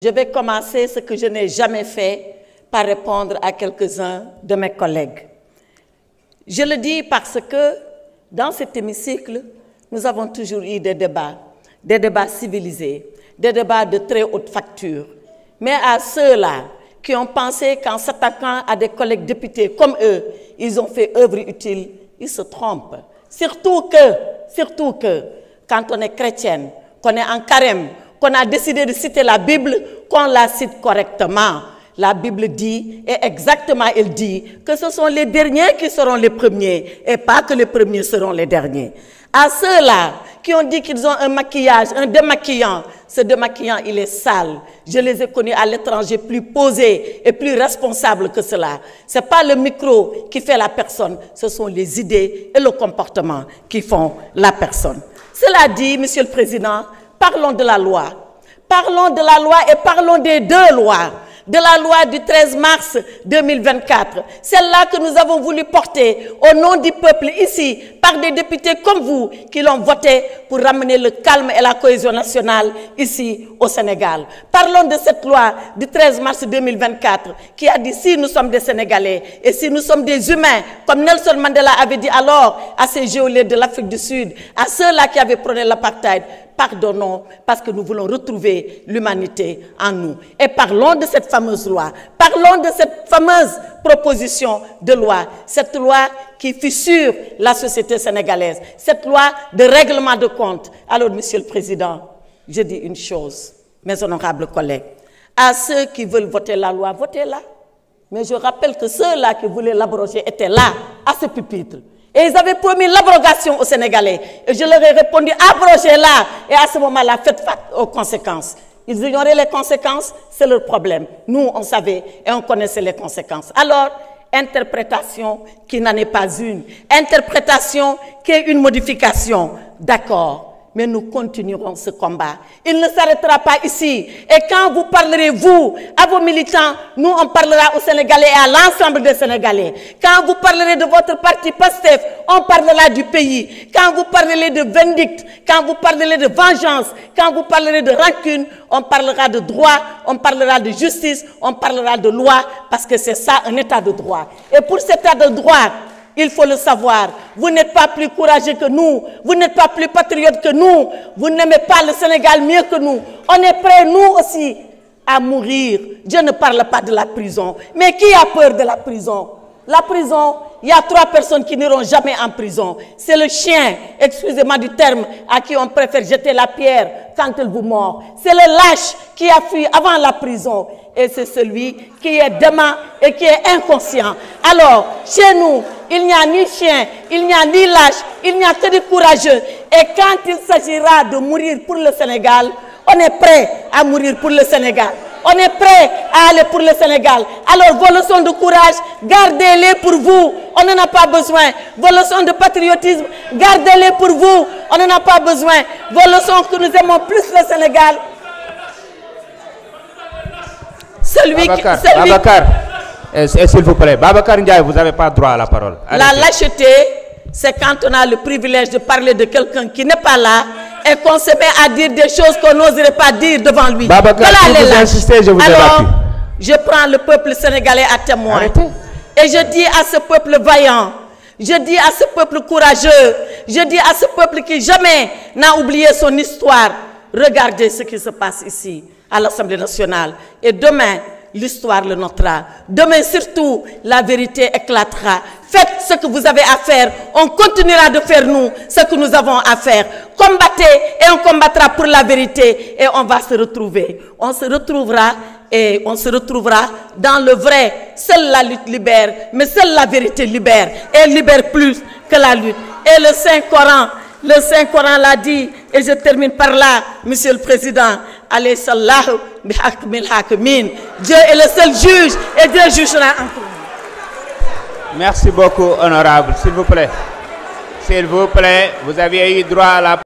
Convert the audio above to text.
Je vais commencer ce que je n'ai jamais fait par répondre à quelques-uns de mes collègues. Je le dis parce que dans cet hémicycle, nous avons toujours eu des débats civilisés, des débats de très haute facture. Mais à ceux-là qui ont pensé qu'en s'attaquant à des collègues députés comme eux, ils ont fait œuvre utile, ils se trompent. Surtout que, quand on est chrétienne, qu'on est en carême, qu'on a décidé de citer la Bible, qu'on la cite correctement. La Bible dit, et exactement elle dit, que ce sont les derniers qui seront les premiers, et pas que les premiers seront les derniers. À ceux-là qui ont dit qu'ils ont un maquillage, un démaquillant, ce démaquillant, il est sale. Je les ai connus à l'étranger plus posés et plus responsables que cela. Ce n'est pas le micro qui fait la personne, ce sont les idées et le comportement qui font la personne. Cela dit, Monsieur le Président, parlons de la loi. Parlons de la loi et parlons des deux lois. De la loi du 13 mars 2024. Celle-là que nous avons voulu porter au nom du peuple ici, par des députés comme vous, qui l'ont voté pour ramener le calme et la cohésion nationale ici au Sénégal. Parlons de cette loi du 13 mars 2024 qui a dit si nous sommes des Sénégalais et si nous sommes des humains, comme Nelson Mandela avait dit alors à ces geôliers de l'Afrique du Sud, à ceux-là qui avaient prôné l'apartheid, pardonnons parce que nous voulons retrouver l'humanité en nous. Et parlons de cette fameuse loi. Parlons de cette fameuse proposition de loi. Cette loi qui fissure la société sénégalaise. Cette loi de règlement de compte. Alors, Monsieur le Président, je dis une chose, mes honorables collègues. À ceux qui veulent voter la loi, votez-la. Mais je rappelle que ceux-là qui voulaient l'abroger étaient là, à ce pupitre. Et ils avaient promis l'abrogation aux Sénégalais. Et je leur ai répondu, abrogez-la. Et à ce moment-là, faites face aux conséquences. Ils ignoraient les conséquences, c'est leur problème. Nous, on savait et on connaissait les conséquences. Alors, interprétation qui n'en est pas une. Interprétation qui est une modification. D'accord. Mais nous continuerons ce combat. Il ne s'arrêtera pas ici. Et quand vous parlerez, vous, à vos militants, nous, on parlera aux Sénégalais et à l'ensemble des Sénégalais. Quand vous parlerez de votre parti PASTEF, on parlera du pays. Quand vous parlerez de vindicte, quand vous parlerez de vengeance, quand vous parlerez de rancune, on parlera de droit, on parlera de justice, on parlera de loi, parce que c'est ça, un état de droit. Et pour cet état de droit, il faut le savoir, vous n'êtes pas plus courageux que nous, vous n'êtes pas plus patriote que nous, vous n'aimez pas le Sénégal mieux que nous. On est prêts, nous aussi, à mourir. Je ne parle pas de la prison. Mais qui a peur de la prison? La prison, il y a 3 personnes qui n'iront jamais en prison. C'est le chien, excusez-moi du terme, à qui on préfère jeter la pierre quand il vous mord. C'est le lâche qui a fui avant la prison. Et c'est celui qui est dément et qui est inconscient. Alors, chez nous, il n'y a ni chien, il n'y a ni lâche, il n'y a que des courageux. Et quand il s'agira de mourir pour le Sénégal, on est prêt à mourir pour le Sénégal. On est prêt à aller pour le Sénégal. Alors, vos leçons de courage, gardez-les pour vous. On n'en a pas besoin. Vos leçons de patriotisme, gardez-les pour vous. On n'en a pas besoin. Vos leçons que nous aimons plus le Sénégal. Babacar, s'il vous plaît. Babacar Ndiaye, vous n'avez pas droit à la parole. La lâcheté, c'est quand on a le privilège de parler de quelqu'un qui n'est pas là et qu'on se met à dire des choses qu'on n'oserait pas dire devant lui. Babacar, si vous insistez, je vous évacue. Je prends le peuple sénégalais à témoin. Arrêtez. Et je dis à ce peuple vaillant, je dis à ce peuple courageux, je dis à ce peuple qui jamais n'a oublié son histoire, regardez ce qui se passe ici, à l'Assemblée nationale. Et demain, l'histoire le notera. Demain surtout, la vérité éclatera. Faites ce que vous avez à faire. On continuera de faire, nous, ce que nous avons à faire. Combattez et on combattra pour la vérité. Et on va se retrouver. On se retrouvera et on se retrouvera dans le vrai. Seule la lutte libère, mais seule la vérité libère. Et libère plus que la lutte. Et le Saint-Coran l'a dit, et je termine par là, Monsieur le Président. Alayhi sallahu bihakmil hakimin. Dieu est le seul juge et Dieu jugera en tout. Merci beaucoup, honorable. S'il vous plaît. S'il vous plaît, vous aviez eu droit à la